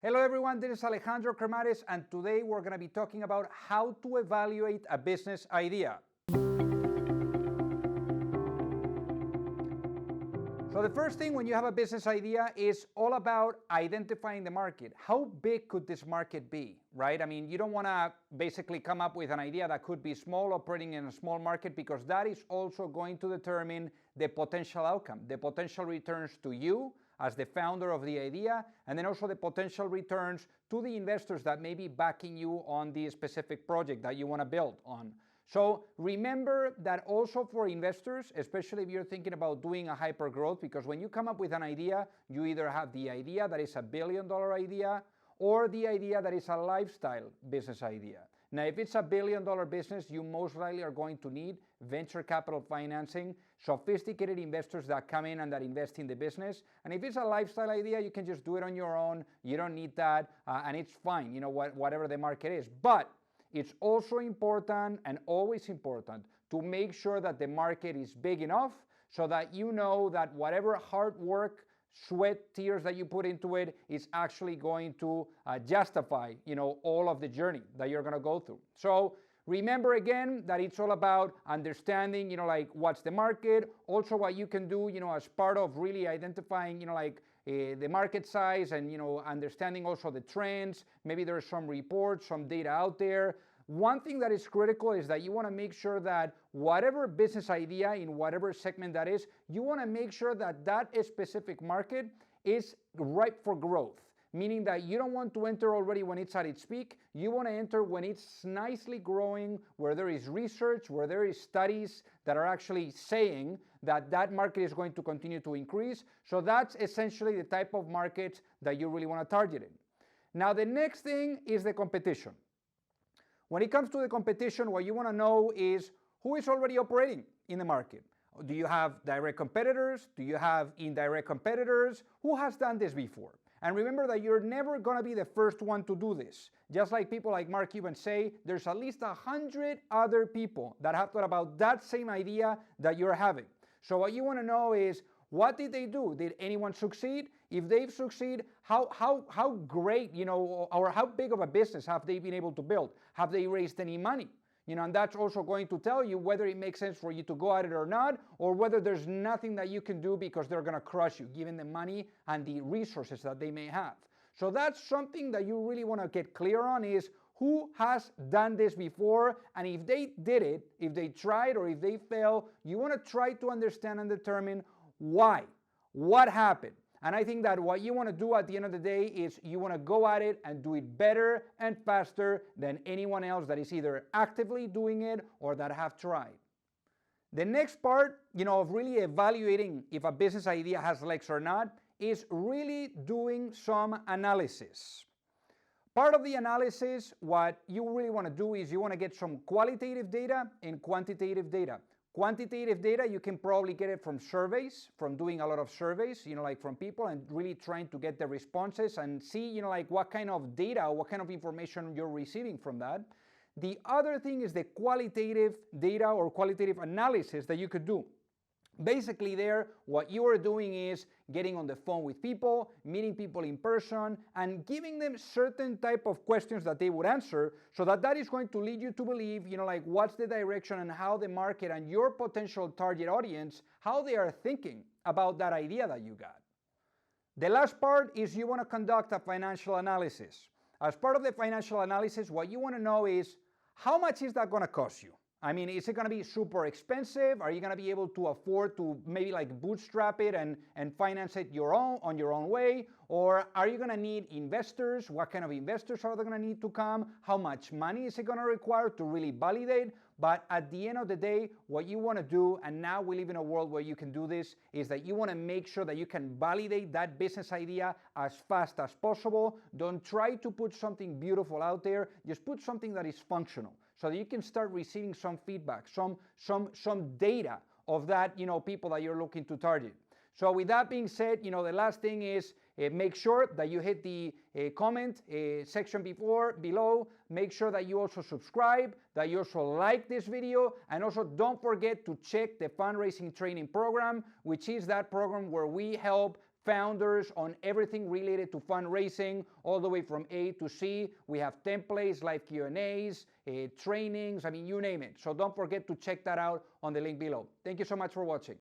Hello everyone, this is Alejandro Cremades, and today we're going to be talking about how to evaluate a business idea. So the first thing when you have a business idea is all about identifying the market. How big could this market be, right? I mean, you don't want to basically come up with an idea that could be small, operating in a small market, because that is also going to determine the potential outcome, the potential returns to you as the founder of the idea, and then also the potential returns to the investors that may be backing you on the specific project that you want to build on. So remember that also for investors, especially if you're thinking about doing a hypergrowth, because when you come up with an idea, you either have the idea that is a $1 billion idea or the idea that is a lifestyle business idea. Now, if it's a $1 billion business, you most likely are going to need venture capital financing, sophisticated investors that come in and that invest in the business. And if it's a lifestyle idea, you can just do it on your own. You don't need that, and it's fine, whatever the market is. But it's also important and always important to make sure that the market is big enough so that you know that whatever hard work, sweat, tears that you put into it is actually going to justify, all of the journey that you're going to go through. So remember again that it's all about understanding, what's the market, also what you can do, as part of really identifying, the market size and, understanding also the trends. Maybe there's some reports, some data out there. One thing that is critical is that you want to make sure that whatever business idea in whatever segment that is, you want to make sure that that specific market is ripe for growth. Meaning that you don't want to enter already when it's at its peak. You want to enter when it's nicely growing, where there is research, where there is studies that are actually saying that that market is going to continue to increase. So that's essentially the type of market that you really want to target in. Now, the next thing is the competition. When it comes to the competition, what you want to know is who is already operating in the market. Do you have direct competitors? Do you have indirect competitors? Who has done this before? And remember that you're never going to be the first one to do this. Just like people like Mark Cuban say, there's at least 100 other people that have thought about that same idea that you're having. So what you want to know is, what did they do? Did anyone succeed? If they've succeeded, how great, or how big of a business have they been able to build? Have they raised any money? And that's also going to tell you whether it makes sense for you to go at it or not, or whether there's nothing that you can do because they're going to crush you, given the money and the resources that they may have. So that's something that you really want to get clear on, is who has done this before, and if they did it, if they tried or if they failed, you want to try to understand and determine why, what happened. And I think that what you want to do at the end of the day is you want to go at it and do it better and faster than anyone else that is either actively doing it or that have tried. The next part, of really evaluating if a business idea has legs or not is really doing some analysis. Part of the analysis, what you really want to do is you want to get some qualitative data and quantitative data. Quantitative data, you can probably get it from surveys, from doing a lot of surveys, from people and really trying to get the responses and see, what kind of data, what kind of information you're receiving from that. The other thing is the qualitative data or qualitative analysis that you could do. Basically there, what you are doing is getting on the phone with people, meeting people in person, and giving them certain type of questions that they would answer, so that is going to lead you to believe, what's the direction and how the market and your potential target audience, how they are thinking about that idea that you got. The last part is you want to conduct a financial analysis. As part of the financial analysis, what you want to know is, how much is that going to cost you? I mean, is it going to be super expensive? Are you going to be able to afford to maybe bootstrap it and finance it on your own way? Or are you going to need investors? What kind of investors are they going to need to come? How much money is it going to require to really validate? But at the end of the day, what you want to do, and now we live in a world where you can do this, is that you want to make sure that you can validate that business idea as fast as possible. Don't try to put something beautiful out there. Just put something that is functional, so that you can start receiving some feedback, some data of that, people that you're looking to target. So with that being said, the last thing is make sure that you hit the comment section below. Make sure that you also subscribe, that you also like this video, and also don't forget to check the fundraising training program, which is that program where we help founders on everything related to fundraising, all the way from A to C. We have templates, live Q&As, trainings, I mean, you name it. So don't forget to check that out on the link below. Thank you so much for watching.